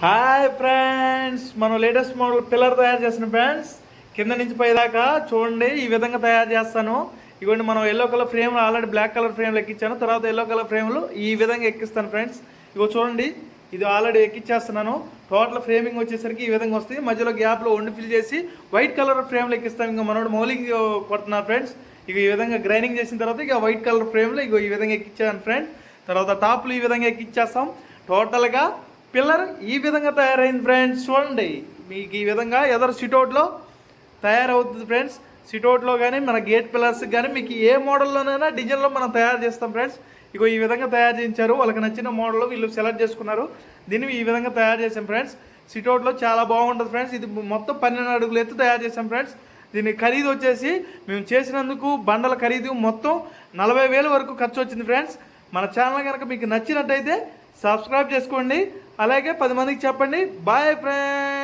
Hi friends, మనం latest model pillar తయారు చేసిన ఫ్రెండ్స్. కింద నుంచి పైదాకా చూడండి, ఈ విధంగా తయారు చేస్తాను. ఇవ్వండి, మనం ఎల్లో కలర్ ఫ్రేమ్లు ఆల్రెడీ బ్లాక్ కలర్ ఫ్రేమ్లు ఎక్కించాను. తర్వాత ఎల్లో కలర్ ఫ్రేమ్లు ఈ విధంగా ఎక్కిస్తాను ఫ్రెండ్స్. ఇగో చూడండి, ఇది ఆల్రెడీ ఎక్కించేస్తున్నాను. టోటల్ ఫ్రేమింగ్ వచ్చేసరికి ఈ విధంగా వస్తుంది. మధ్యలో గ్యాప్లో వండి ఫిల్ చేసి వైట్ కలర్ ఫ్రేమ్లు ఎక్కిస్తాను. ఇంకా మనోడు మౌలింగ్ కొడుతున్నారు ఫ్రెండ్స్. ఇక ఈ విధంగా గ్రైండింగ్ చేసిన తర్వాత ఇక వైట్ కలర్ ఫ్రేమ్లు ఇగో ఈ విధంగా ఎక్కించాను ఫ్రెండ్స్. తర్వాత టాప్లు ఈ విధంగా ఎక్కించేస్తాం. టోటల్గా పిల్లర్ ఈ విధంగా తయారైంది ఫ్రెండ్స్. చూడండి, మీకు ఈ విధంగా ఎదరు సిట్అవుట్లో తయారవుతుంది ఫ్రెండ్స్. సిట్అవుట్లో కానీ మన గేట్ పిల్లర్స్ కానీ మీకు ఏ మోడల్లోనైనా డిజైన్లో మనం తయారు చేస్తాం ఫ్రెండ్స్. ఇగో ఈ విధంగా తయారు చేయించారు. వాళ్ళకి నచ్చిన మోడల్ వీళ్ళు సెలెక్ట్ చేసుకున్నారు. దీన్ని ఈ విధంగా తయారు చేసాం ఫ్రెండ్స్. సిట్అవుట్లో చాలా బాగుంటుంది ఫ్రెండ్స్. ఇది మొత్తం 12 అడుగులు ఎత్తు తయారు చేసాం ఫ్రెండ్స్. దీని ఖరీదు వచ్చేసి మేము చేసినందుకు బండల ఖరీదు మొత్తం 40,000 వరకు ఖర్చు వచ్చింది ఫ్రెండ్స్. మన ఛానల్ కనుక మీకు నచ్చినట్టయితే సబ్స్క్రైబ్ చేసుకోండి, అలాగే 10 మందికి చెప్పండి. Bye friends.